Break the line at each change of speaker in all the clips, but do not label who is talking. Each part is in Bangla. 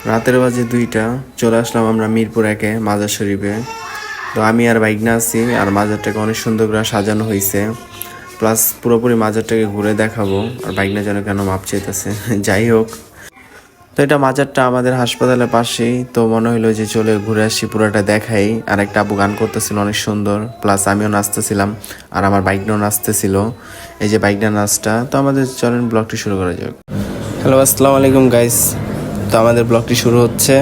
রাতের বাজে 2টা। চলে আসলাম আমরা মিরপুর 1-এ মাজার শরীফে। তো আমি আর বাইকনা আছি, আর মাজারটাকে অনেক সুন্দর করে সাজানো হয়েছে। প্লাস পুরোপুরি মাজারটাকে ঘুরে দেখাবো। আর বাইকনা যেন কেন মাপ চাইতেছে। যাই হোক, তো এটা মাজারটা আমাদের হাসপাতালের পাশেই, তো মনে হলো যে চলে ঘুরে আসি, পুরোটা দেখাই। আর একটা আপু গান করতেছিল অনেক সুন্দর, প্লাস আমিও নাচতেছিলাম আর আমার বাইকনাও নাচতেছিল। এই যে বাইকনা নাচটা। তো আমাদের চলেন ব্লগটি শুরু করা যাক। হ্যালো, আসসালামু আলাইকুম গাইস। তো আমাদের ব্লগটি শুরু হচ্ছে,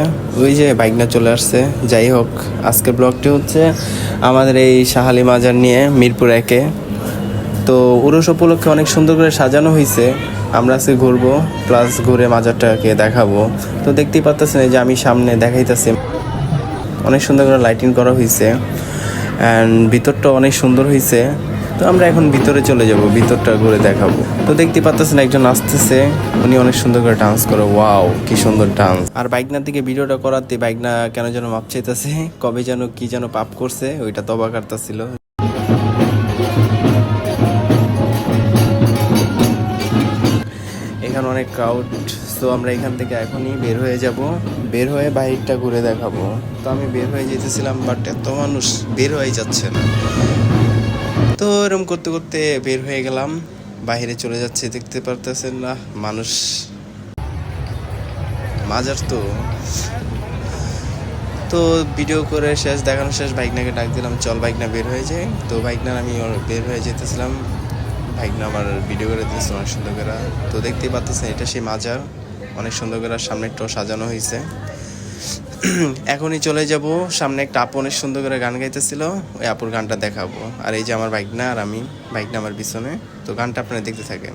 ওই যে বাইকনা চলে আসছে। যাই হোক, আজকের ব্লগটি হচ্ছে আমাদের এই শাহালি মাজার নিয়ে মিরপুর 1-এ। তো উরস উপলক্ষে অনেক সুন্দর করে সাজানো হয়েছে। আমরা আজকে ঘুরবো, প্লাস ঘুরে মাজারটাকে দেখাবো। তো দেখতেই পাচ্ছেন এই যে আমি সামনে দেখাইতেছি, অনেক সুন্দর করে লাইটিং করা হয়েছে অ্যান্ড ভিতরটা অনেক সুন্দর হয়েছে। তো আমরা এখন ভিতরে চলে যাব, ভিতরটা ঘুরে দেখাবো। তো দেখতে পাচ্ছেন একজন আসতেছে, উনি অনেক সুন্দর করে ডান্স করে। ওয়াও, কি সুন্দর ডান্স। আর বাইকনার দিকে ভিডিওটা করাতে বাইকনা কেন যেন মাপ চাইতেছে, কবে যেন কি যেন পাপ করছে, ওইটা তবা কাটতেছিল। এখানে অনেক ক্রাউড। তো আমরা এখান থেকে এখনই বের হয়ে যাব, বের হয়ে বাইকটা ঘুরে দেখাবো। তো আমি বের হয়ে যেতেছিলাম, বাট এত মানুষ বের হয়ে যাচ্ছে না। তো এরকম করতে করতে বের হয়ে গেলাম, বাইরে চলে যাচ্ছে। দেখতে পারতেছেন না মানুষ, মাজার তো। তো ভিডিও করে শেষ, দেখানো শেষ, বাইকনাকে ডাক দিলাম, চল বাইকনা বের হয়ে যায়। তো বাইকনার আমি বের হয়ে যেতেছিলাম, বাইকনা আমার ভিডিও করে দিয়েছে অনেক সুন্দর করে। তো দেখতেই পাচ্ছেন এটা সেই মাজার, অনেক সুন্দর করে সামনে একটু সাজানো হয়েছে। এখনই চলে যাব, সামনে একটা আপু অনেক সুন্দর করে গান গাইতেছিল, ওই আপুর গানটা দেখাবো। আর এই যে আমার বাইকনা আর আমি, বাইকনা আমার পিছনে। তো গানটা আপনারা দেখতে থাকেন।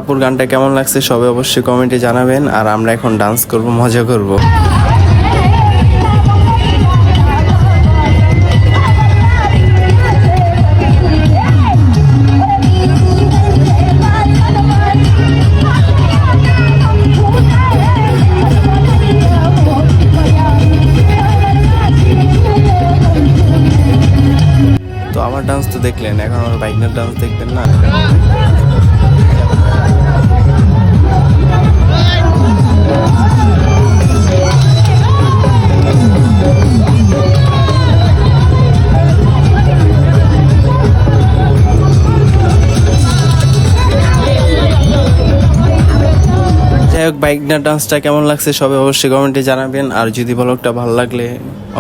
আপুর গানটা কেমন লাগছে সবাই অবশ্যই কমেন্টে জানাবেন। আর আমরা এখন ডান্স করব, মজা করব। তো আমার ডান্স তো দেখলেন, এখন আমার বাইকনার ডান্স দেখবেন না। যাই হোক, বাইকনার ডান্সটা কেমন লাগছে সবাই অবশ্যই কমেন্টে জানাবেন। আর যদি ব্লগটা ভালো লাগলে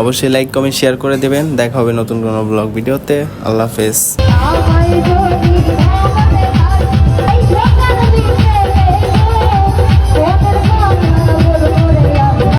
অবশ্যই লাইক কমেন্ট শেয়ার করে দেবেন। দেখা হবে নতুন কোনো ব্লগ ভিডিওতে। আল্লাহ হাফেজ।